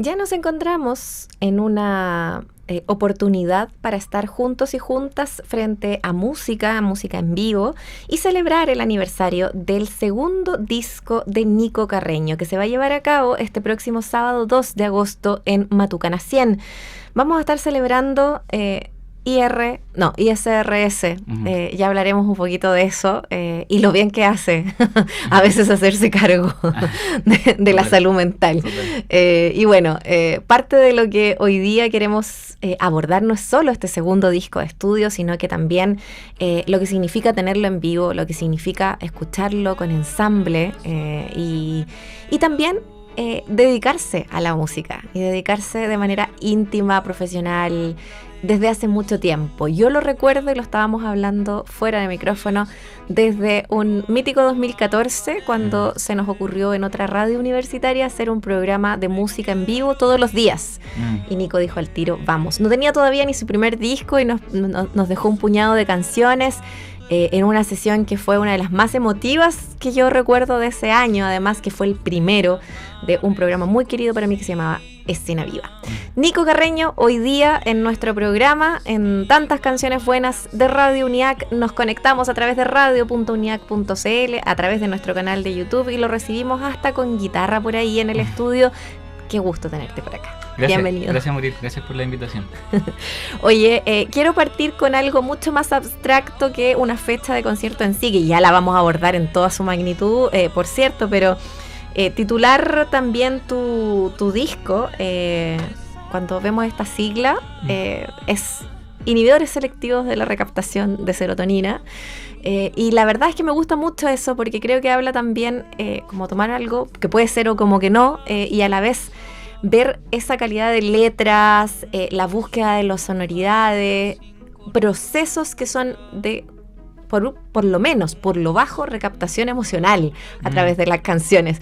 Ya nos encontramos en una oportunidad para estar juntos y juntas frente a música en vivo y celebrar el aniversario del segundo disco de Nico Carreño, que se va a llevar a cabo este próximo sábado 2 de agosto en Matucana 100. Vamos a estar celebrando ISRS. Ya hablaremos un poquito de eso y lo bien que hace a veces hacerse cargo de la salud mental. Y bueno, parte de lo que hoy día queremos abordar no es solo este segundo disco de estudio, sino que también lo que significa tenerlo en vivo, lo que significa escucharlo con ensamble y también dedicarse a la música y dedicarse de manera íntima, profesional, desde hace mucho tiempo. Yo lo recuerdo y lo estábamos hablando fuera de micrófono desde un mítico 2014 cuando se nos ocurrió en otra radio universitaria hacer un programa de música en vivo todos los días. Y Nico dijo al tiro, vamos. No tenía todavía ni su primer disco y nos dejó un puñado de canciones en una sesión que fue una de las más emotivas que yo recuerdo de ese año, además que fue el primero de un programa muy querido para mí que se llamaba Escena Viva. Nico Carreño, hoy día en nuestro programa, en tantas canciones buenas de Radio UNIAC, nos conectamos a través de radio.uniac.cl, a través de nuestro canal de YouTube y lo recibimos hasta con guitarra por ahí en el estudio. Qué gusto tenerte por acá. Gracias, bienvenido. Gracias, Murit. Gracias por la invitación. Oye, quiero partir con algo mucho más abstracto que una fecha de concierto en sí, que ya la vamos a abordar en toda su magnitud, por cierto, pero titular también tu disco, cuando vemos esta sigla, es inhibidores selectivos de la recaptación de serotonina. Y la verdad es que me gusta mucho eso porque creo que habla también como tomar algo que puede ser o como que no, y a la vez ver esa calidad de letras, la búsqueda de las sonoridades, procesos que son de, por lo menos, por lo bajo, recaptación emocional a través de las canciones.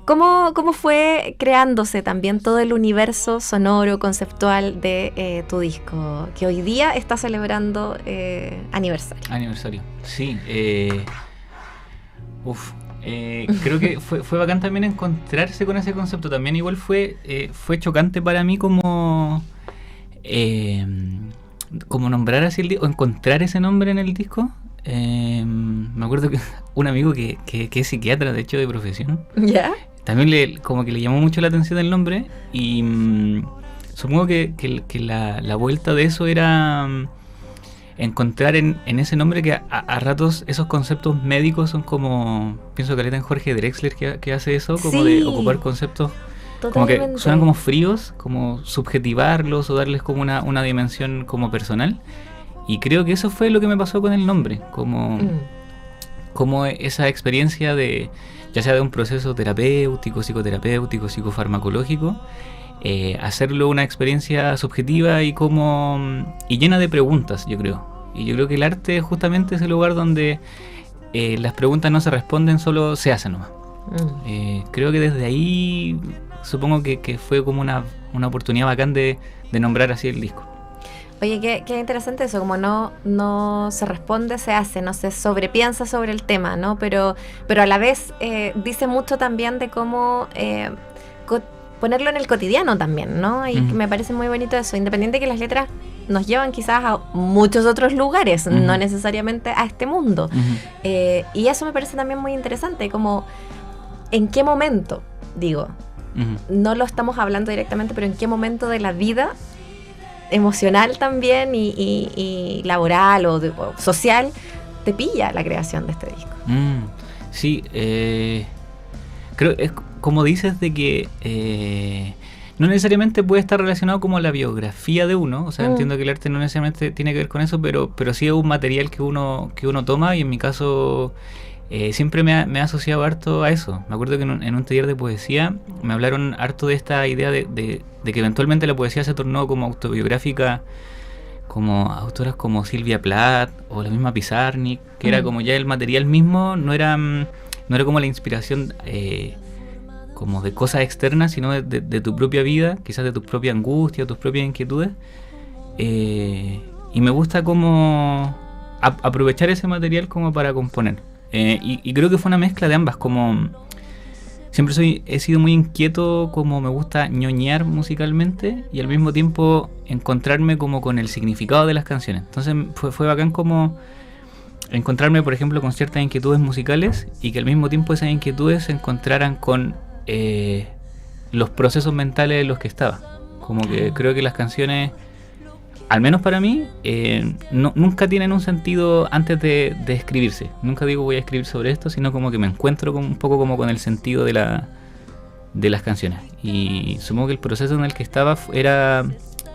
¿Cómo fue creándose también todo el universo sonoro, conceptual de tu disco, que hoy día está celebrando aniversario? Sí. Creo que fue bacán también encontrarse con ese concepto. También igual fue chocante para mí como nombrar así el disco, o encontrar ese nombre en el disco. Me acuerdo que un amigo que es psiquiatra, de hecho, de profesión, ¿ya? También como que le llamó mucho la atención el nombre y supongo que la vuelta de eso era encontrar en ese nombre que a ratos esos conceptos médicos son como, pienso caleta en Jorge Drexler que hace eso, como sí, de ocupar conceptos totalmente, como que suenan como fríos, como subjetivarlos o darles como una dimensión como personal. Y creo que eso fue lo que me pasó con el nombre, como esa experiencia de, ya sea de un proceso terapéutico, psicoterapéutico, psicofarmacológico, hacerlo una experiencia subjetiva y llena de preguntas, yo creo. Y yo creo que el arte es justamente ese lugar donde las preguntas no se responden, solo se hacen nomás. Creo que desde ahí supongo que fue como una oportunidad bacán de nombrar así el disco. Oye, qué interesante eso, como no se responde, se hace, no se sobrepiensa sobre el tema, ¿no? Pero a la vez dice mucho también de cómo ponerlo en el cotidiano también, ¿no? Y me parece muy bonito eso, independiente que las letras nos llevan quizás a muchos otros lugares, no necesariamente a este mundo. Y eso me parece también muy interesante, como en qué momento, digo, no lo estamos hablando directamente, pero en qué momento de la vida emocional también y laboral o social te pilla la creación de este disco. Sí, creo es como dices de que no necesariamente puede estar relacionado como a la biografía de uno, o sea, entiendo que el arte no necesariamente tiene que ver con eso, pero sí es un material que uno toma, y en mi caso siempre me ha asociado harto a eso. Me acuerdo que en un taller de poesía me hablaron harto de esta idea de que eventualmente la poesía se tornó como autobiográfica, como autoras como Silvia Plath o la misma Pizarnik, que era como ya el material mismo, no era como la inspiración como de cosas externas, sino de tu propia vida, quizás de tus propias angustias, tus propias inquietudes. Y me gusta como aprovechar ese material como para componer. Y creo que fue una mezcla de ambas, como siempre he sido muy inquieto, como me gusta ñoñar musicalmente y al mismo tiempo encontrarme como con el significado de las canciones. Entonces fue bacán como encontrarme, por ejemplo, con ciertas inquietudes musicales y que al mismo tiempo esas inquietudes se encontraran con los procesos mentales en los que estaba. Como que creo que las canciones, al menos para mí, nunca tienen un sentido antes de escribirse. Nunca digo voy a escribir sobre esto, sino como que me encuentro un poco como con el sentido de las canciones. Y supongo que el proceso en el que estaba era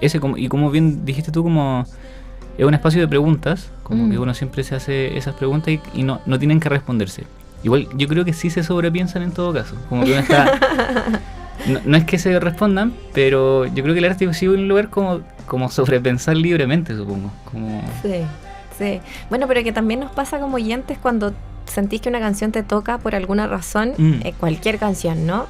ese, y como bien dijiste tú, como es un espacio de preguntas, como que uno siempre se hace esas preguntas y no tienen que responderse. Igual yo creo que sí se sobrepiensan en todo caso, como que uno está... No es que se respondan, pero yo creo que el arte sí es un lugar como sobrepensar libremente, supongo. Sí. Bueno, pero que también nos pasa como oyentes cuando sentís que una canción te toca por alguna razón, cualquier canción, ¿no?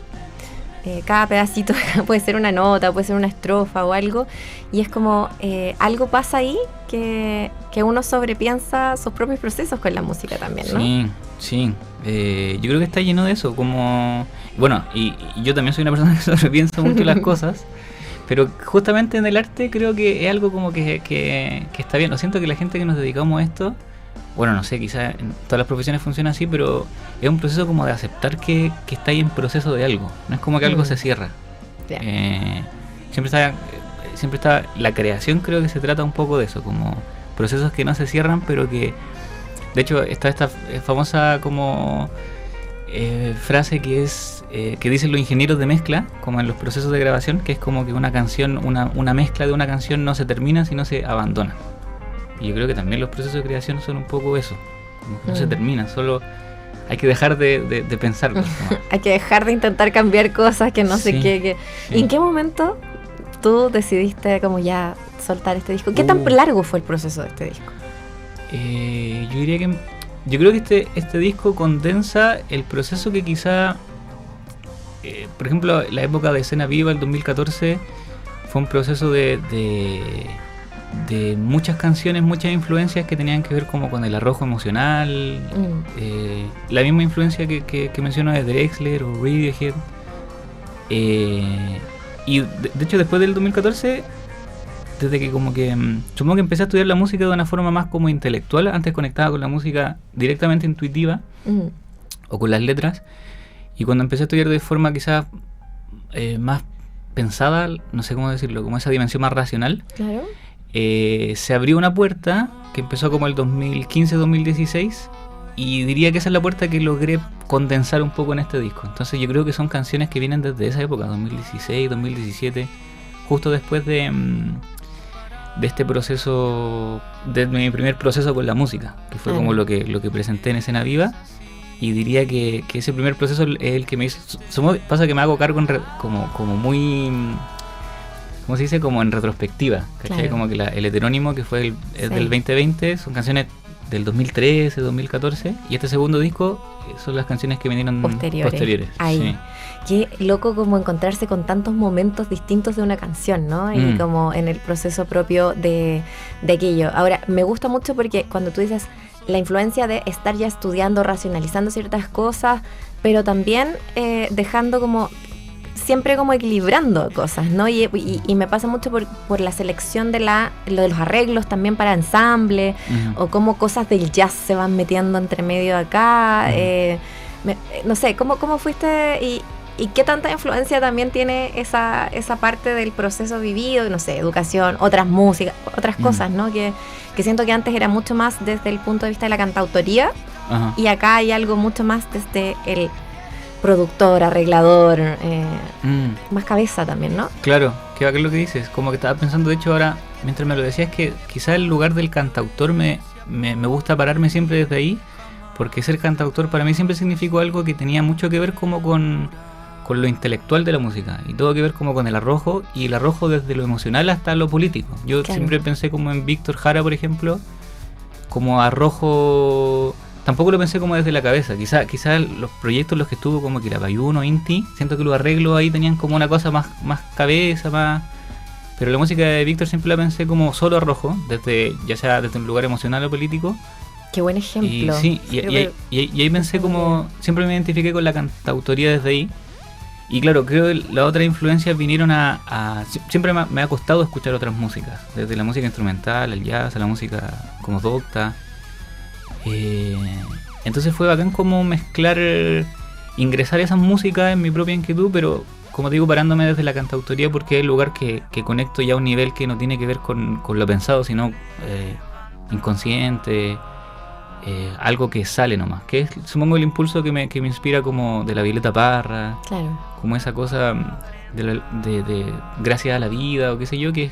Cada pedacito puede ser una nota, puede ser una estrofa o algo, y es como algo pasa ahí que uno sobrepiensa sus propios procesos con la música también, ¿no? Sí. Yo creo que está lleno de eso, como... Bueno, y yo también soy una persona que sobrepiensa mucho las cosas, pero justamente en el arte creo que es algo como que está bien. Lo siento que la gente que nos dedicamos a esto, bueno, no sé, quizás en todas las profesiones funciona así, pero es un proceso como de aceptar que estáis en proceso de algo. No es como que algo se cierra. Yeah. Siempre está la creación, creo que se trata un poco de eso, como procesos que no se cierran, pero que... De hecho, está esta famosa como frase que es que dicen los ingenieros de mezcla, como en los procesos de grabación, que es como que una canción, una mezcla de una canción no se termina, sino se abandona. Y yo creo que también los procesos de creación son un poco eso, como que no se termina, solo hay que dejar de pensarlo. Hay que dejar de intentar cambiar cosas que no sé qué. Sí. ¿Y en qué momento tú decidiste como ya soltar este disco? ¿Qué tan largo fue el proceso de este disco? Yo creo que este disco condensa el proceso que quizá, por ejemplo, la época de Escena Viva, el 2014, fue un proceso de muchas canciones, muchas influencias que tenían que ver como con el arrojo emocional, la misma influencia que menciono de Drexler o Radiohead, y de hecho después del 2014, desde que como que supongo que empecé a estudiar la música de una forma más como intelectual, antes conectaba con la música directamente intuitiva o con las letras, y cuando empecé a estudiar de forma quizás más pensada, no sé cómo decirlo, como esa dimensión más racional, claro. Se abrió una puerta que empezó como el 2015-2016 y diría que esa es la puerta que logré condensar un poco en este disco. Entonces yo creo que son canciones que vienen desde esa época, 2016, 2017, justo después de este proceso, de mi primer proceso con la música, que fue como lo que presenté en Escena Viva, y diría que ese primer proceso es el que me hizo... Pasa que me hago cargo como muy... ¿Cómo se dice? Como en retrospectiva, ¿cachai? Claro. Como que el heterónimo, que fue del 2020, son canciones del 2013, 2014, y este segundo disco son las canciones que vinieron posteriores. Ahí. Sí. Qué loco como encontrarse con tantos momentos distintos de una canción, ¿no? Y como en el proceso propio de aquello. Ahora, me gusta mucho porque cuando tú dices la influencia de estar ya estudiando, racionalizando ciertas cosas, pero también dejando como... siempre como equilibrando cosas, ¿no? Y me pasa mucho por la selección de los arreglos también para ensamble, o cómo cosas del jazz se van metiendo entre medio de acá. No sé, ¿cómo fuiste y qué tanta influencia también tiene esa parte del proceso vivido? No sé, educación, otras músicas, otras cosas, ¿no? Que siento que antes era mucho más desde el punto de vista de la cantautoría, y acá hay algo mucho más desde el productor, arreglador, más cabeza también, ¿no? Claro, que va a lo que dices, como que estaba pensando, de hecho ahora, mientras me lo decías, que quizá el lugar del cantautor me gusta pararme siempre desde ahí, porque ser cantautor para mí siempre significó algo que tenía mucho que ver como con lo intelectual de la música, y todo que ver como con el arrojo, y el arrojo desde lo emocional hasta lo político. Yo siempre pensé como en Víctor Jara, por ejemplo, como arrojo... Tampoco lo pensé como desde la cabeza. Quizá los proyectos en los que estuvo como Quilapayún o Inti, siento que los arreglos ahí tenían como una cosa más cabeza, más... Pero la música de Víctor siempre la pensé como solo arrojo, ya sea desde un lugar emocional o político. Qué buen ejemplo. Y ahí pensé como, siempre me identifiqué con la cantautoría desde ahí. Y claro, creo que las otras influencias vinieron siempre me ha costado escuchar otras músicas, desde la música instrumental, al jazz, a la música como docta. Entonces fue bacán como mezclar, ingresar esas músicas en mi propia inquietud, pero como digo, parándome desde la cantautoría porque es el lugar que conecto ya a un nivel que no tiene que ver con lo pensado, sino inconsciente, algo que sale nomás, que es, supongo, el impulso que me inspira, como de la Violeta Parra, claro, como esa cosa de gracias a la vida, o qué sé yo, que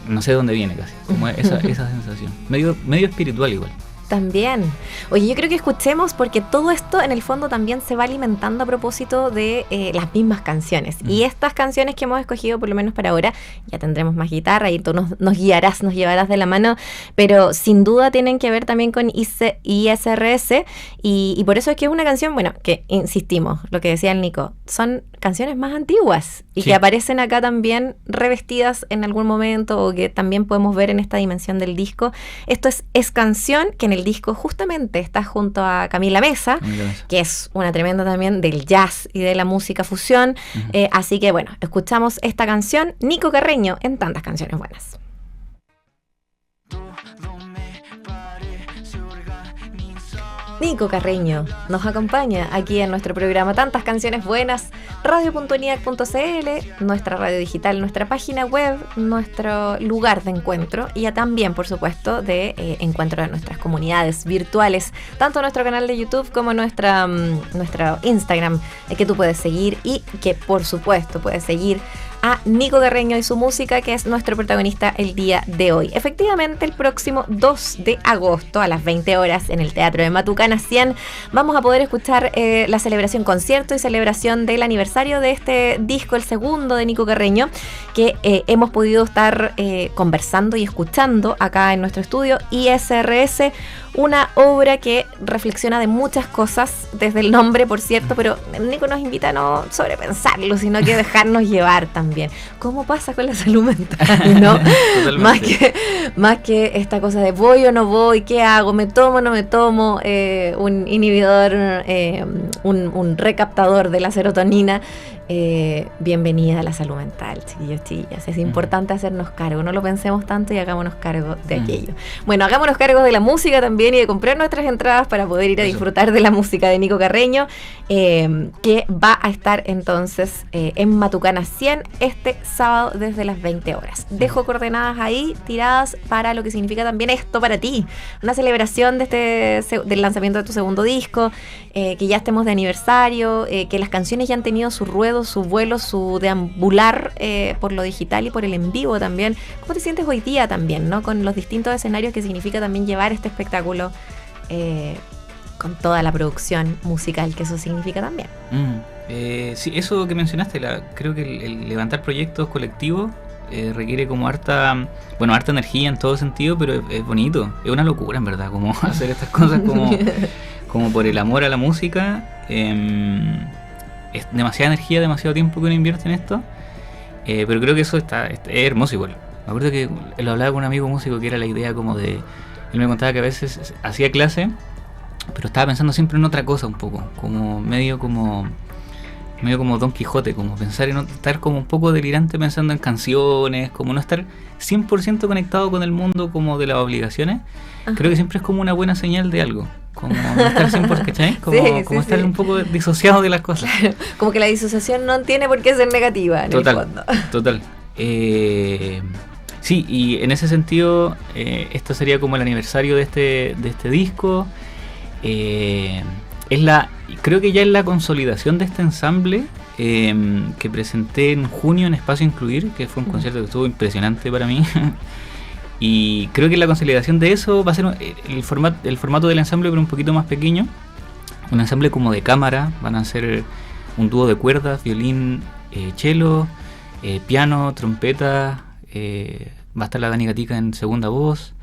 no sé de dónde viene casi, como esa sensación, medio espiritual igual. También. Oye, yo creo que escuchemos, porque todo esto en el fondo también se va alimentando a propósito de las mismas canciones. Y estas canciones que hemos escogido, por lo menos para ahora, ya tendremos más guitarra y tú nos guiarás, nos llevarás de la mano, pero sin duda tienen que ver también con ISRS, y por eso es que es una canción, bueno, que insistimos, lo que decía el Nico, son canciones más antiguas y que aparecen acá también revestidas en algún momento, o que también podemos ver en esta dimensión del disco. Esto es canción, que en el disco justamente está junto a Camila Mesa, que es una tremenda también del jazz y de la música fusión. Así que bueno, escuchamos esta canción, Nico Carreño, en Tantas Canciones Buenas. Nico Carreño nos acompaña aquí en nuestro programa Tantas Canciones Buenas, radio.uniac.cl, nuestra radio digital, nuestra página web, nuestro lugar de encuentro, y también, por supuesto, de encuentro de nuestras comunidades virtuales, tanto nuestro canal de YouTube como nuestro Instagram, que tú puedes seguir, y que, por supuesto, puedes seguir a Nico Carreño y su música, que es nuestro protagonista el día de hoy. Efectivamente, el próximo 2 de agosto a las 20 horas en el Teatro de Matucana 100 vamos a poder escuchar la celebración, concierto y celebración del aniversario de este disco, el segundo de Nico Carreño, que hemos podido estar conversando y escuchando acá en nuestro estudio. ISRS, una obra que reflexiona de muchas cosas, desde el nombre, por cierto, pero Nico nos invita a no sobrepensarlo, sino que dejarnos llevar también. ¿Cómo pasa con la salud mental, no? más que esta cosa de voy o no voy, ¿qué hago? ¿Me tomo o no me tomo? Un inhibidor, un recaptador de la serotonina. Bienvenida a la salud mental, chiquillos, chiquillas. Es importante hacernos cargo, no lo pensemos tanto y hagámonos cargo de aquello. Bueno, hagámonos cargo de la música también, y de comprar nuestras entradas para poder ir a disfrutar de la música de Nico Carreño, que va a estar entonces en Matucana 100 este sábado desde las 20 horas. Dejo coordenadas ahí tiradas para lo que significa también esto para ti, una celebración de del lanzamiento de tu segundo disco, que ya estemos de aniversario, que las canciones ya han tenido su ruedo, su vuelo, su deambular por lo digital y por el en vivo también. ¿Cómo te sientes hoy día también, ¿no? Con los distintos escenarios que significa también llevar este espectáculo, con toda la producción musical que eso significa también? Sí, eso que mencionaste, creo que el levantar proyectos colectivos requiere como harta energía en todo sentido, pero es bonito, es una locura en verdad, como hacer estas cosas como por el amor a la música. Es demasiada energía, demasiado tiempo que uno invierte en esto, pero creo que eso es hermoso igual. Me acuerdo que lo hablaba con un amigo músico, que era la idea como de, él me contaba que a veces hacía clase, pero estaba pensando siempre en otra cosa un poco, como medio como Don Quijote, como pensar en estar como un poco delirante pensando en canciones, como no estar 100% conectado con el mundo como de las obligaciones. Ajá. Creo que siempre es como una buena señal de algo, como no estar 100%, ¿cachai? Como estar un poco disociado de las cosas. Claro, como que la disociación no tiene por qué ser negativa en el fondo. Total. Sí, y en ese sentido, esto sería como el aniversario de este disco. Creo que ya es la consolidación de este ensamble que presenté en junio en Espacio Incluir, que fue un concierto que estuvo impresionante para mí. Y creo que la consolidación de eso va a ser el formato del ensamble, pero un poquito más pequeño. Un ensamble como de cámara, van a ser un dúo de cuerdas, violín, cello, piano, trompeta, va a estar la Dani Gatica en segunda voz.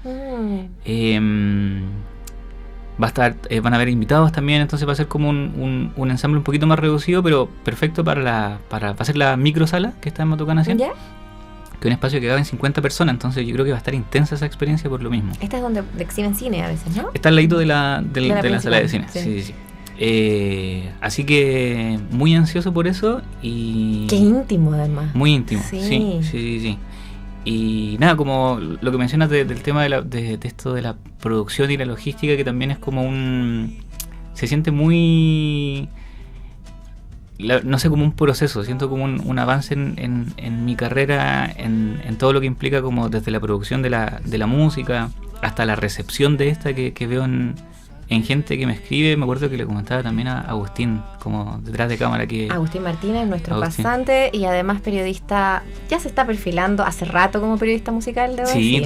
Va a estar, van a haber invitados también, entonces va a ser como un ensamble un poquito más reducido, pero perfecto para hacer la microsala que está en Matucana 100. ¿Ya? que un espacio que caben 50 personas, entonces yo creo que va a estar intensa esa experiencia por lo mismo. Esta es donde exhiben cine a veces, ¿no? Está al ladito de la sala de cine, sí. Así que muy ansioso por eso y... Qué íntimo además. Muy íntimo, sí. Y nada, como lo que mencionas del tema de esto de la producción y la logística, que también es como se siente muy... no sé, como un proceso, siento como un avance en mi carrera, en todo lo que implica como desde la producción de la música hasta la recepción de esta que veo en gente que me escribe. Me acuerdo que le comentaba también a Agustín, como detrás de cámara, que... Agustín Martínez, nuestro pasante y además periodista, ya se está perfilando hace rato como periodista musical de hoy. Sí,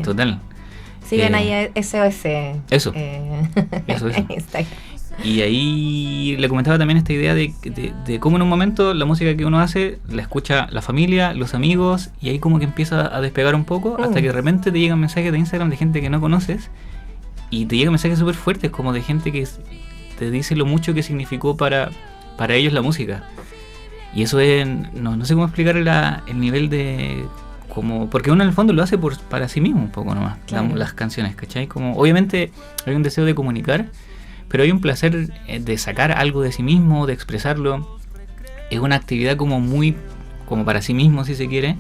total. Sigan ahí SOS. Eso. En Instagram. Y ahí le comentaba también esta idea de cómo en un momento la música que uno hace la escucha la familia, los amigos, y ahí como que empieza a despegar un poco hasta que de repente te llegan mensajes de Instagram de gente que no conoces y te llegan mensajes súper fuertes como de gente que te dice lo mucho que significó para ellos la música. Y eso es, no sé cómo explicar el nivel de... como porque uno en el fondo lo hace para sí mismo un poco nomás, claro. Las canciones, ¿cachai? Como obviamente hay un deseo de comunicar, pero hay un placer de sacar algo de sí mismo, de expresarlo. Es una actividad como muy como para sí mismo, si se quiere,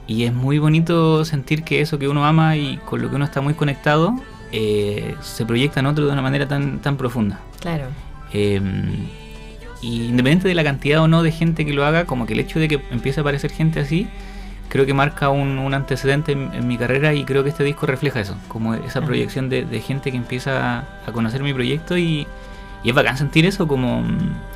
y es muy bonito sentir que eso que uno ama y con lo que uno está muy conectado se proyecta en otro de una manera tan profunda. Claro. Y independiente de la cantidad o no de gente que lo haga, como que el hecho de que empiece a aparecer gente así, creo que marca un antecedente en mi carrera, y creo que este disco refleja eso, como esa proyección de gente que empieza a conocer mi proyecto, y es bacán sentir eso, como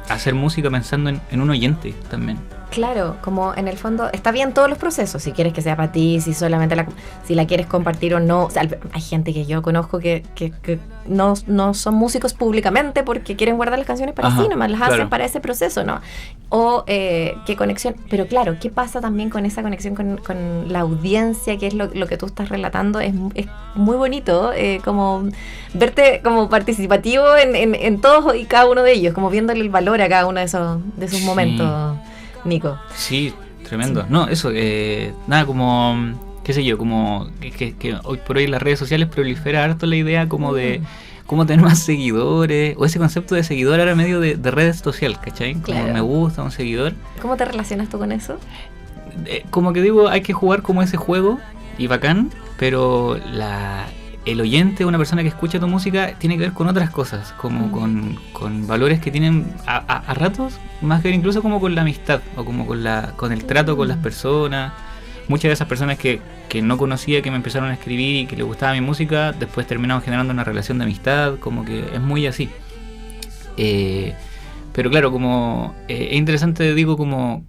hacer música pensando en un oyente también. Claro, como en el fondo está bien todos los procesos, si quieres que sea para ti, si solamente si la quieres compartir o no. O sea, hay gente que yo conozco que no son músicos públicamente porque quieren guardar las canciones para sí nomás, las hacen para ese proceso, ¿no? O qué conexión, pero claro, ¿qué pasa también con esa conexión con la audiencia, que es lo que tú estás relatando? Es muy bonito, como verte como participativo en todos y cada uno de ellos, como viéndole el valor a cada uno de esos momentos. Nico. Sí, tremendo. Sí. No, eso, nada, como, qué sé yo, como que hoy por hoy en las redes sociales prolifera harto la idea como de cómo tener más seguidores, o ese concepto de seguidor ahora medio de redes sociales, ¿cachai? Como claro. Me gusta un seguidor. ¿Cómo te relacionas tú con eso? Como que digo, hay que jugar como ese juego, y bacán, pero el oyente, una persona que escucha tu música, tiene que ver con otras cosas, como con valores que tienen a ratos, más que ver incluso como con la amistad, o como con el trato con las personas. Muchas de esas personas que no conocía, que me empezaron a escribir y que les gustaba mi música, después terminaron generando una relación de amistad, como que es muy así. Pero claro, como es interesante, digo, como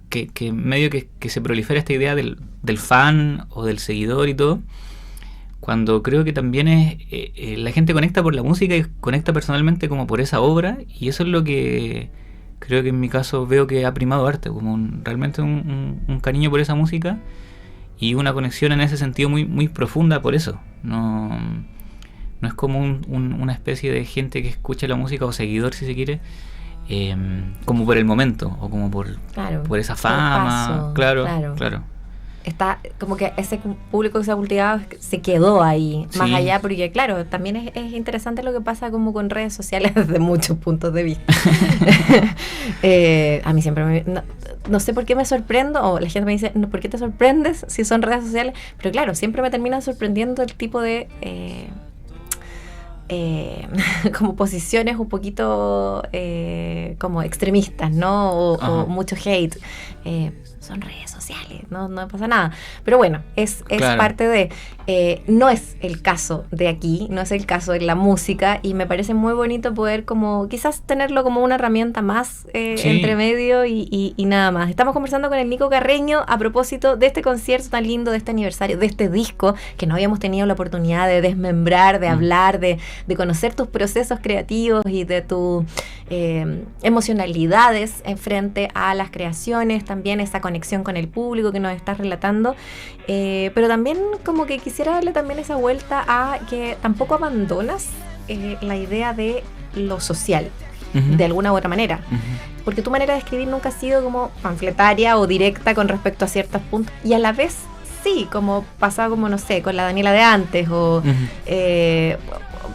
que medio que se prolifera esta idea del fan o del seguidor y todo, cuando creo que también la gente conecta por la música y conecta personalmente como por esa obra, y eso es lo que creo que en mi caso veo que ha primado arte, como realmente un cariño por esa música y una conexión en ese sentido muy, muy profunda por eso. No es como una especie de gente que escucha la música, o seguidor si se quiere, como por el momento, o como por esa fama. Claro. Está como que ese público que se ha cultivado se quedó ahí, más allá, porque claro, también es interesante lo que pasa como con redes sociales desde muchos puntos de vista. A mí siempre no sé por qué me sorprendo, o la gente me dice, ¿por qué te sorprendes si son redes sociales? Pero claro, siempre me termina sorprendiendo el tipo de como posiciones un poquito como extremistas, ¿no? O mucho hate. Son redes sociales, no pasa nada. Pero bueno, es claro. Parte de... no es el caso de aquí, no es el caso de la música, y me parece muy bonito poder como quizás tenerlo como una herramienta más entre medio y nada más. Estamos conversando con el Nico Carreño a propósito de este concierto tan lindo, de este aniversario, de este disco, que no habíamos tenido la oportunidad de desmembrar, de hablar, de conocer tus procesos creativos y de tus emocionalidades frente a las creaciones, también esa conexión con el público que nos estás relatando, pero también como que quisiera darle también esa vuelta a que tampoco abandonas la idea de lo social, de alguna u otra manera. porque tu manera de escribir nunca ha sido como panfletaria o directa con respecto a ciertos puntos, y a la vez sí, como pasaba como, no sé, con la Daniela de antes, o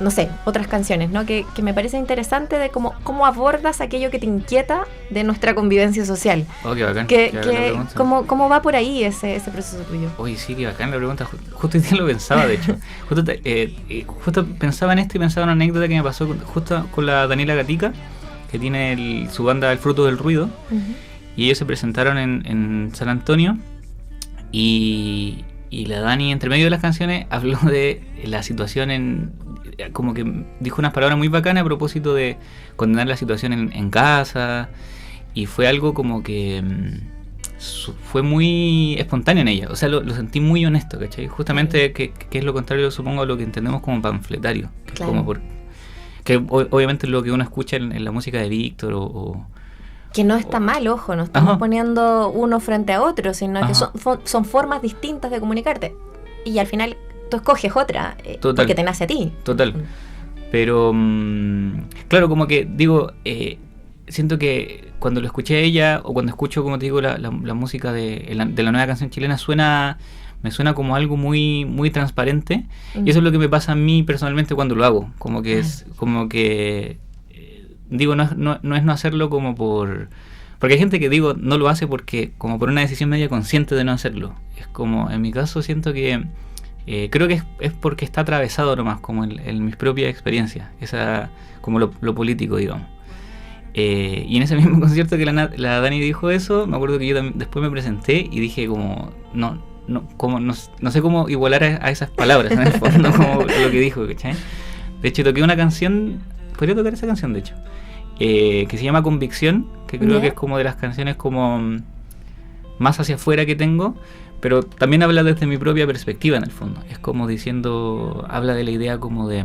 no sé, otras canciones, ¿no? Que me parece interesante de cómo abordas aquello que te inquieta de nuestra convivencia social. Oh, qué bacán. ¿Cómo va por ahí ese proceso tuyo? Oye, sí, qué bacán la pregunta. Justo hoy día lo pensaba, de hecho. Justo pensaba en esto y pensaba en una anécdota que me pasó justo con la Daniela Gatica, que tiene su banda El Fruto del Ruido. Y ellos se presentaron en San Antonio. Y la Dani, entre medio de las canciones, habló de la situación como que dijo unas palabras muy bacanas a propósito de condenar la situación en casa, y fue algo como que fue muy espontáneo en ella, o sea, lo sentí muy honesto, ¿cachai? Justamente que es lo contrario, supongo, a lo que entendemos como panfletario, que claro. es como que obviamente es lo que uno escucha en la música de Víctor o que no está mal, ojo, no estamos poniendo uno frente a otro, sino que son formas distintas de comunicarte. Y al final tú escoges otra, porque te nace a ti. Total. Pero, claro, como que digo, siento que cuando lo escuché a ella, o cuando escucho, como te digo, la música de la nueva canción chilena, me suena como algo muy, muy transparente. Y eso es lo que me pasa a mí personalmente cuando lo hago. Como que es como que... Digo, no es no hacerlo como porque hay gente que, digo, no lo hace porque como por una decisión media consciente de no hacerlo. Es como, en mi caso, siento que creo que es porque está atravesado nomás, como en mis propias experiencias, como lo político, digamos. Y en ese mismo concierto que la Dani dijo eso, me acuerdo que yo después me presenté y dije como, no sé cómo igualar a esas palabras, en el fondo, como lo que dijo, ¿cachai? De hecho, toqué una canción, podría tocar esa canción, de hecho, que se llama Convicción, que creo que es como de las canciones como más hacia afuera que tengo, pero también habla desde mi propia perspectiva, en el fondo. Es como diciendo, habla de la idea como de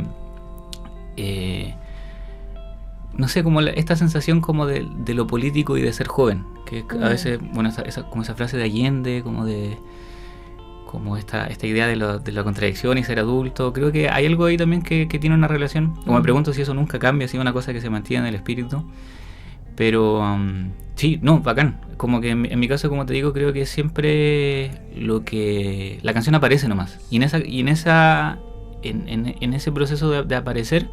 no sé, como esta sensación como de lo político y de ser joven, que a veces, bueno, como esa frase de Allende, como esta idea de la contradicción y ser adulto. Creo que hay algo ahí también que tiene una relación. O me pregunto si eso nunca cambia, si es una cosa que se mantiene en el espíritu. Pero sí, no, bacán. Como que en mi caso, como te digo, creo que siempre la canción aparece nomás. Y en ese proceso de aparecer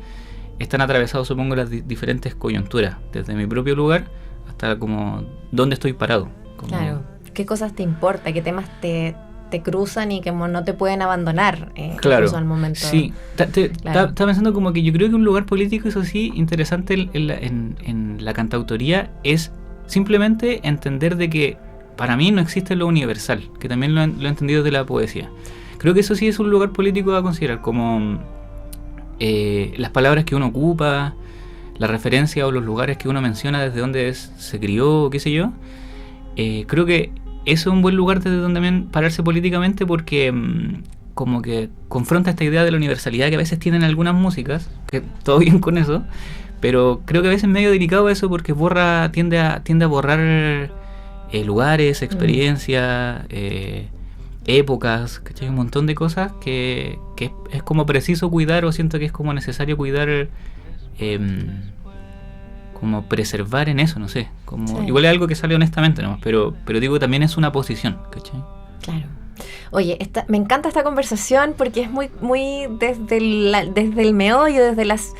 están atravesados, supongo, las diferentes coyunturas, desde mi propio lugar hasta como dónde estoy parado. Claro, qué cosas te importa, qué temas te cruzan y que no te pueden abandonar, claro, incluso al momento. Sí, estaba pensando como que yo creo que un lugar político, eso sí, interesante en la cantautoría es simplemente entender de que para mí no existe lo universal, que también lo he entendido de la poesía. Creo que eso sí es un lugar político a considerar, como las palabras que uno ocupa, la referencia o los lugares que uno menciona desde donde se crió, qué sé yo. Creo que eso es un buen lugar desde donde también pararse políticamente, porque como que confronta esta idea de la universalidad que a veces tienen algunas músicas, que todo bien con eso, pero creo que a veces es medio delicado eso, porque tiende a borrar lugares, experiencias, épocas, ¿cachai? Un montón de cosas que es como preciso cuidar, o siento que es como necesario cuidar, como preservar en eso, no sé, como sí. Igual es algo que sale honestamente nomás, pero digo, también es una posición, ¿cachai? Claro. Oye, me encanta esta conversación porque es muy desde el meollo, desde las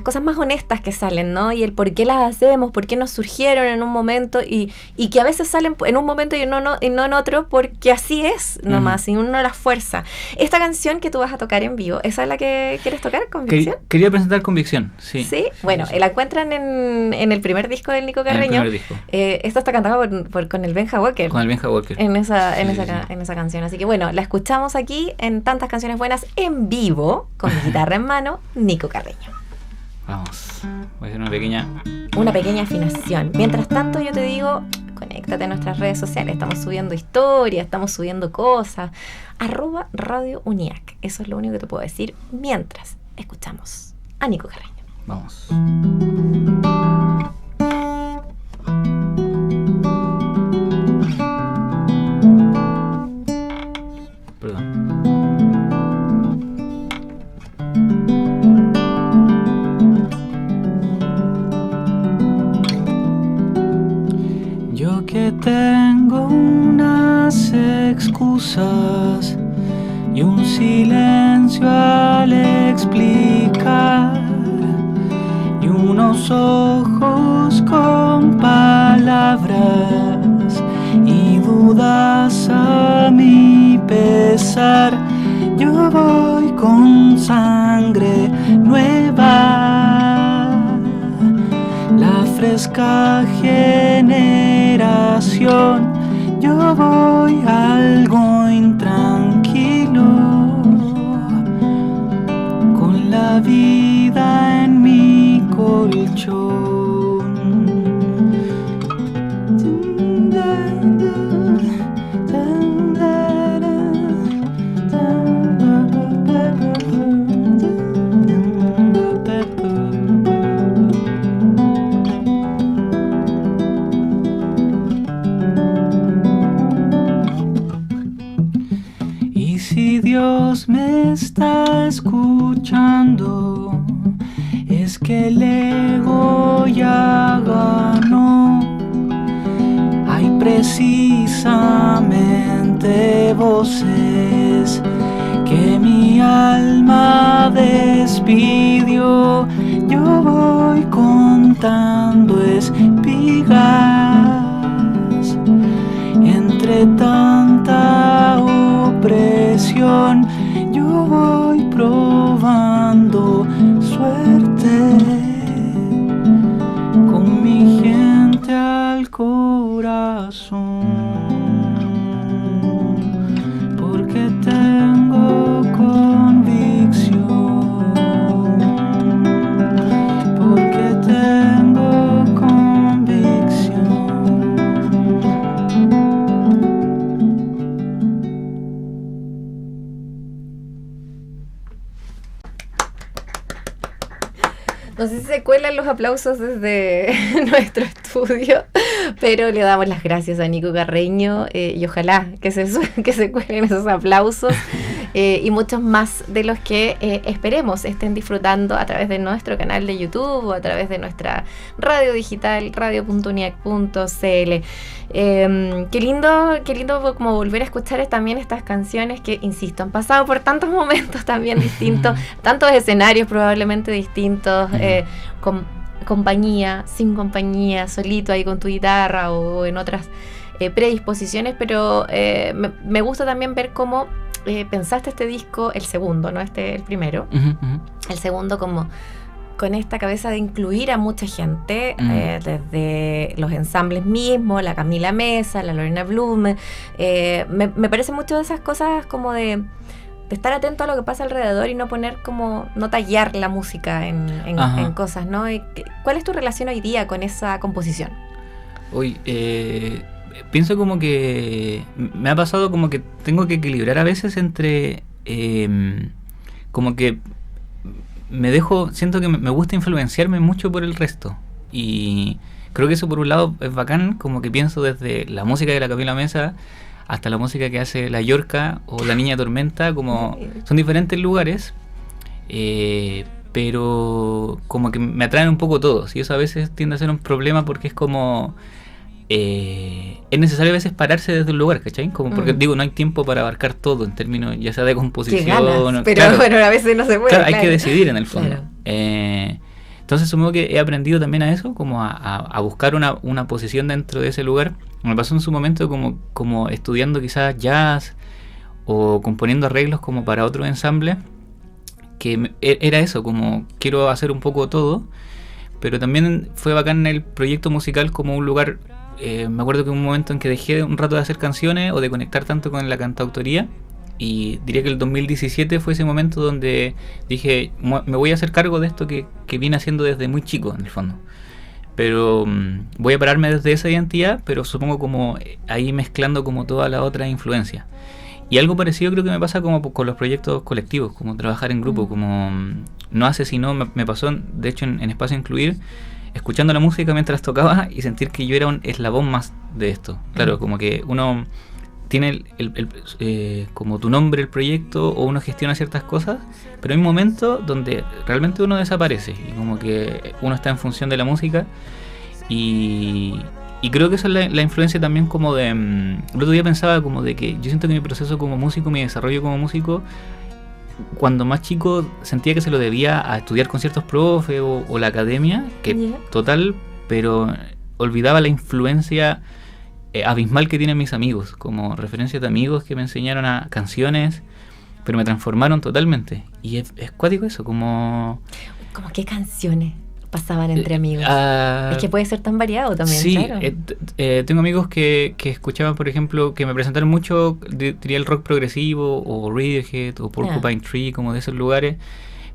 cosas más honestas que salen, ¿no? Y el por qué las hacemos, por qué nos surgieron en un momento y que a veces salen en un momento y no en otro, porque así es nomás, y uno las fuerza. Esta canción que tú vas a tocar en vivo, ¿esa es la que quieres tocar, Convicción? Quería presentar Convicción, sí. ¿Sí? Bueno, la encuentran en el primer disco del Nico Carreño. En el primer disco. Esto está cantado con el Benja Walker. Con el Benja Walker. En esa canción. Así que bueno, la escuchamos aquí en Tantas Canciones Buenas en vivo, con guitarra en mano, Nico Carreño. Vamos, voy a hacer una pequeña afinación. Mientras tanto, yo te digo, conéctate a nuestras redes sociales. Estamos subiendo historias, estamos subiendo cosas. @Radio UNIAC. Eso es lo único que te puedo decir mientras escuchamos a Nico Carreño. Vamos. más excusas y un silencio al explicar, y unos ojos con palabras y dudas a mi pesar. Yo voy con sangre nueva, la fresca generación. Yo voy algo intranquilo, con la vida en mi colchón. Dios me está escuchando, es que el ego ya ganó. Hay precisamente voces que mi alma despidió. Yo voy contando espigas entre tanta opresión. Yo voy probando suerte con mi gente al corazón, porque tengo convicción, porque tengo convicción. No sé si se cuelan los aplausos desde nuestro estudio, pero le damos las gracias a Nico Carreño y ojalá que se cuelen esos aplausos y muchos más de los que esperemos estén disfrutando a través de nuestro canal de YouTube o a través de nuestra radio digital, radio.uniac.cl. Qué lindo como volver a escuchar también estas canciones que, insisto, han pasado por tantos momentos también distintos, tantos escenarios probablemente distintos, con compañía, sin compañía, solito ahí con tu guitarra o en otras predisposiciones, pero me gusta también ver cómo pensaste este disco, el segundo, no el primero, el segundo como con esta cabeza de incluir a mucha gente, desde los ensambles mismos, la Camila Mesa, la Lorena Blume. Me parece mucho de esas cosas como de estar atento a lo que pasa alrededor y no poner no tallar la música en cosas, ¿no? ¿Cuál es tu relación hoy día con esa composición? Hoy pienso como que me ha pasado como que tengo que equilibrar a veces entre como que siento que me gusta influenciarme mucho por el resto, y creo que eso por un lado es bacán, como que pienso desde la música de la Camila Mesa hasta la música que hace La Yorca o La Niña Tormenta, como son diferentes lugares, pero como que me atraen un poco todos, y eso a veces tiende a ser un problema porque es como es necesario a veces pararse desde un lugar, ¿cachai? Como porque digo, no hay tiempo para abarcar todo en términos ya sea de composición, pero claro, bueno, a veces no se puede. Claro, hay que decidir en el fondo. Claro. Entonces supongo que he aprendido también a eso, como a buscar una posición dentro de ese lugar. Me pasó en su momento como estudiando quizás jazz o componiendo arreglos como para otro ensamble, que era eso, como quiero hacer un poco todo, pero también fue bacán el proyecto musical como un lugar. Me acuerdo que un momento en que dejé un rato de hacer canciones o de conectar tanto con la cantautoría, y diría que el 2017 fue ese momento donde dije, me voy a hacer cargo de esto que vine haciendo desde muy chico en el fondo, pero voy a pararme desde esa identidad, pero supongo como ahí mezclando como toda la otra influencia. Y algo parecido creo que me pasa como con los proyectos colectivos, como trabajar en grupo, como No Hace Sino, me pasó de hecho en Espacio Incluir, escuchando la música mientras tocaba y sentir que yo era un eslabón más de esto. Claro, como que uno tiene como tu nombre el proyecto, o uno gestiona ciertas cosas, pero hay un momento donde realmente uno desaparece y como que uno está en función de la música, y Y creo que esa es la influencia también como de... el otro día pensaba como de que yo siento que mi proceso como músico, mi desarrollo como músico, cuando más chico sentía que se lo debía a estudiar con ciertos profes o la academia, que total, pero olvidaba la influencia abismal que tienen mis amigos, como referencia de amigos que me enseñaron a canciones, pero me transformaron totalmente. Y es cuático eso, como... ¿Cómo qué canciones pasaban entre amigos? Es que puede ser tan variado también, sí, claro. Tengo amigos que escuchaban, por ejemplo, que me presentaron mucho, diría el rock progresivo, o Radiohead, o Porcupine Tree, como de esos lugares,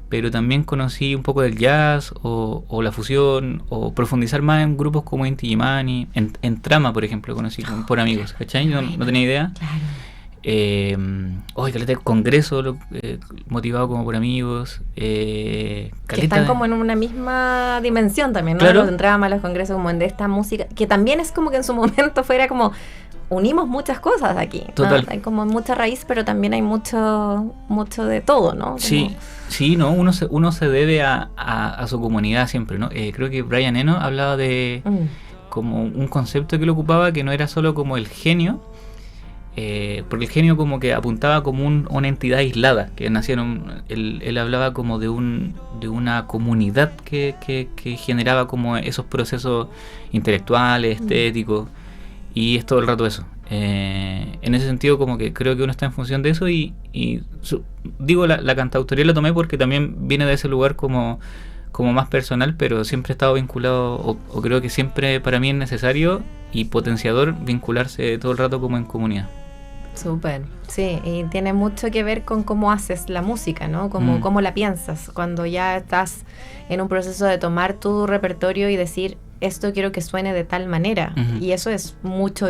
pero también conocí un poco del jazz, o la fusión, o profundizar más en grupos como Inti Illimani, en Trama, por ejemplo, conocí por amigos, ¿cachai? No tenía idea. Claro. Caleta de congreso motivado como por amigos, que están como en una misma dimensión también, ¿no? Claro. Los drama, los congresos como de esta música, que también es como que en su momento fuera como unimos muchas cosas aquí, ¿no? Total. Hay como mucha raíz, pero también hay mucho de todo, ¿no? Como... Sí, no, uno se debe a su comunidad siempre, ¿no? Creo que Brian Eno hablaba de como un concepto que él ocupaba, que no era solo como el genio, porque el genio como que apuntaba como una entidad aislada, que nacieron, él hablaba como de una comunidad que generaba como esos procesos intelectuales, estéticos, y es todo el rato eso. En ese sentido como que creo que uno está en función de eso digo la cantautoría la tomé porque también viene de ese lugar como más personal, pero siempre he estado vinculado, o creo que siempre para mí es necesario y potenciador vincularse todo el rato como en comunidad. Súper, sí, y tiene mucho que ver con cómo haces la música, ¿no? Cómo la piensas, cuando ya estás en un proceso de tomar tu repertorio y decir, esto quiero que suene de tal manera, y eso es mucho,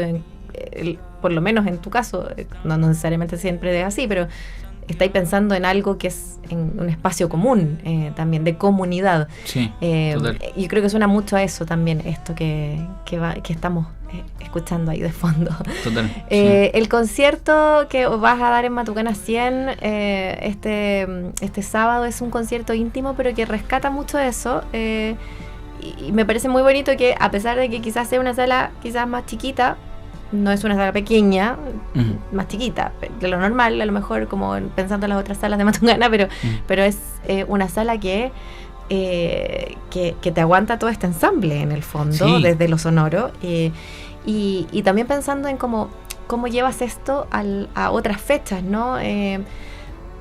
por lo menos en tu caso, no necesariamente siempre es así, pero estáis pensando en algo que es en un espacio común, también de comunidad. Sí, total. Y creo que suena mucho a eso también, esto que estamos escuchando ahí de fondo. Total. Sí. El concierto que vas a dar en Matucana 100 este sábado es un concierto íntimo, pero que rescata mucho eso. Y me parece muy bonito que, a pesar de que quizás sea una sala quizás más chiquita, no es una sala pequeña, más chiquita de lo normal, a lo mejor como pensando en las otras salas de Matucana, pero es una sala que te aguanta todo este ensamble en el fondo, desde lo sonoro, y también pensando en cómo llevas esto a otras fechas, ¿no?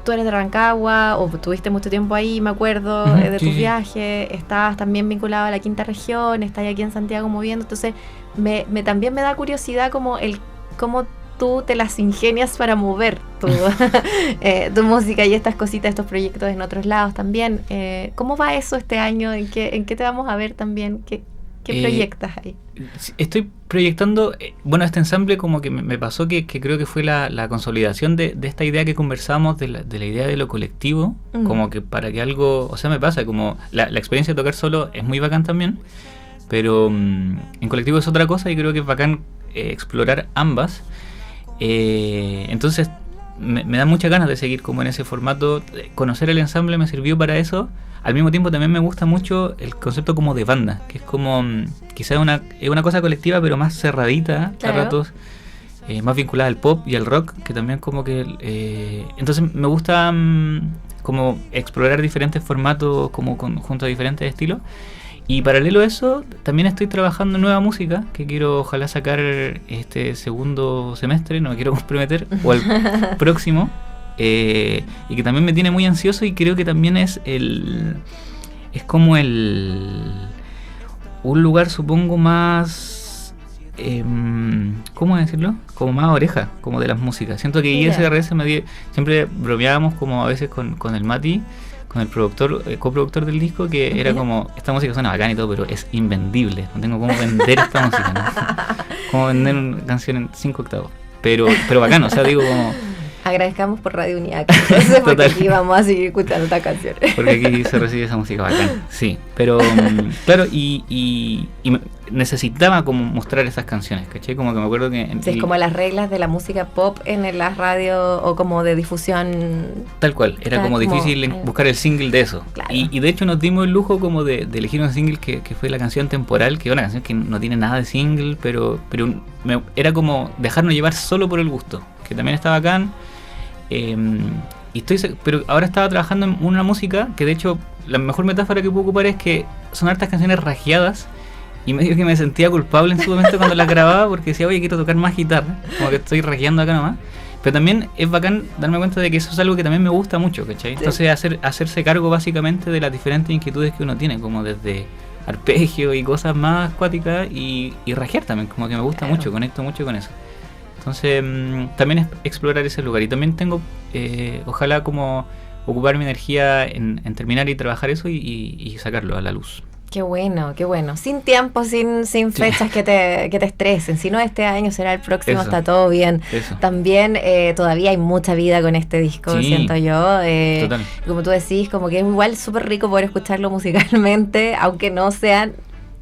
Tú eres de Rancagua, o tuviste mucho tiempo ahí, me acuerdo, de tus viajes, estabas también vinculado a la quinta región, estás aquí en Santiago moviendo, entonces también me da curiosidad cómo tú te las ingenias para mover tu música y estas cositas, estos proyectos en otros lados también. ¿Cómo va eso este año? ¿En qué te vamos a ver también? ¿Qué proyectas ahí? Estoy proyectando, este ensamble como que me pasó que creo que fue la consolidación de esta idea que conversamos de la idea de lo colectivo, como que para que algo, me pasa, como la experiencia de tocar solo es muy bacán también, pero en colectivo es otra cosa y creo que es bacán explorar ambas. Entonces me da muchas ganas de seguir como en ese formato. Conocer el ensamble me sirvió para eso. Al mismo tiempo también me gusta mucho el concepto como de banda, que es como quizás una cosa colectiva pero más cerradita, claro, a ratos, más vinculada al pop y al rock, que también como que entonces me gusta como explorar diferentes formatos como junto a diferentes estilos. Y paralelo a eso, también estoy trabajando en nueva música que quiero ojalá sacar este segundo semestre, no me quiero comprometer, o el próximo, y que también me tiene muy ansioso, y creo que también es como un lugar, supongo, más, ¿cómo decirlo? Como más oreja, como de las músicas. Siento que ISRS siempre bromeábamos como a veces con el Mati, con el coproductor del disco, que era como, esta música suena bacán y todo, pero es invendible, no tengo cómo vender esta música, ¿no? Cómo vender una canción en 5 octavos, pero bacán, digo como, Agradezcamos por Radio Uniac, entonces, porque aquí vamos a seguir escuchando estas canciones. Porque aquí se recibe esa música bacán, sí. Pero, claro, y necesitaba como mostrar esas canciones, ¿cachai? Como que me acuerdo que... Sí, es como las reglas de la música pop en las radios o como de difusión. Tal cual, era como difícil buscar el single de eso. Claro. Y de hecho nos dimos el lujo como de elegir un single que fue la canción Temporal, que es una canción que no tiene nada de single, pero era como dejarnos llevar solo por el gusto, que también estaba bacán. Pero ahora estaba trabajando en una música que de hecho la mejor metáfora que puedo ocupar es que son hartas canciones rajeadas y medio que me sentía culpable en su momento cuando las grababa porque decía, oye, quiero tocar más guitarra, como que estoy rajeando acá nomás. Pero también es bacán darme cuenta de que eso es algo que también me gusta mucho, ¿cachai? Entonces hacerse cargo básicamente de las diferentes inquietudes que uno tiene, como desde arpegio y cosas más acuáticas y rajear también, como que me gusta mucho, conecto mucho con eso. Entonces también es explorar ese lugar y también tengo ojalá como ocupar mi energía en terminar y trabajar eso y sacarlo a la luz. Qué bueno, qué bueno. Sin tiempo, sin fechas que te estresen. Si no este año será el próximo, está todo bien. Eso. También todavía hay mucha vida con este disco, siento yo. Total. Como tú decís, como que es igual súper rico poder escucharlo musicalmente, aunque no sean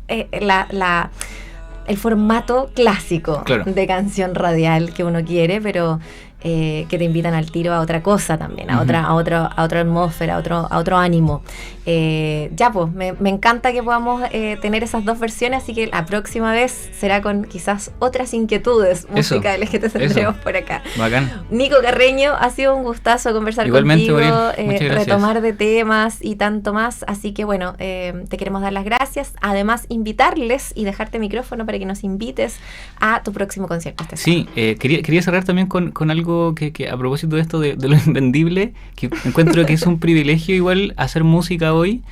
el formato clásico de canción radial que uno quiere, pero que te invitan al tiro a otra cosa también, a otra atmósfera, a otro ánimo. Ya pues, me encanta que podamos tener esas dos versiones, así que la próxima vez será con quizás otras inquietudes musicales que te tendremos por acá. Bacán. Nico Carreño, ha sido un gustazo conversar contigo, retomar de temas y tanto más, así que bueno, te queremos dar las gracias, además invitarles y dejarte micrófono para que nos invites a tu próximo concierto. Sí, quería cerrar también con algo que a propósito de esto de lo invendible, que encuentro que es un privilegio igual hacer música hoy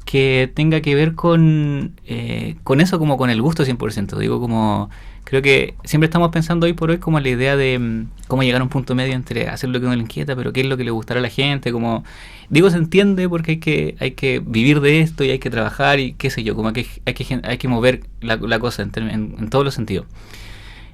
que tenga que ver con eso, como con el gusto 100%. Digo, como creo que siempre estamos pensando hoy por hoy como la idea de cómo llegar a un punto medio entre hacer lo que uno le inquieta, pero qué es lo que le gustará a la gente. Como digo, se entiende porque hay que vivir de esto y hay que trabajar y qué sé yo, como que hay que mover la cosa en todos los sentidos.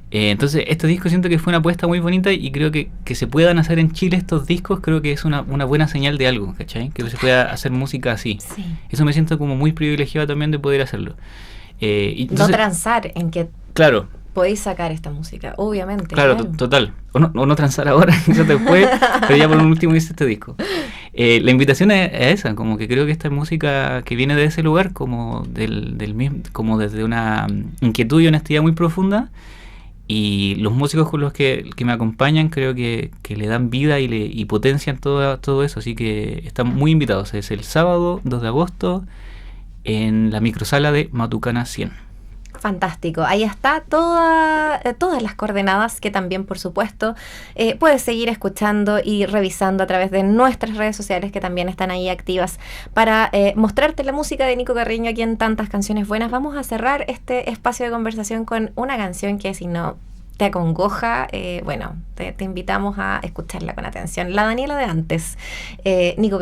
Entonces este disco siento que fue una apuesta muy bonita y creo que se puedan hacer en Chile estos discos, creo que es una buena señal de algo, ¿cachai? Que se pueda hacer música así. Sí. Eso me siento como muy privilegiado también de poder hacerlo. Entonces, no transar en que claro, podéis sacar esta música, obviamente. Claro. Total. O no transar ahora, quizás después, pero ya por último hice este disco. La invitación es esa, como que creo que esta música que viene de ese lugar, como del mismo, como desde una inquietud y honestidad muy profunda. Y los músicos con los que me acompañan creo que le dan vida y potencian todo eso. Así que están muy invitados. Es el sábado 2 de agosto en la microsala de Matucana 100. Fantástico. Ahí está todas las coordenadas que también, por supuesto, puedes seguir escuchando y revisando a través de nuestras redes sociales que también están ahí activas para mostrarte la música de Nico Carreño aquí en Tantas Canciones Buenas. Vamos a cerrar este espacio de conversación con una canción que si no te acongoja, te invitamos a escucharla con atención. La Daniela de antes, Nico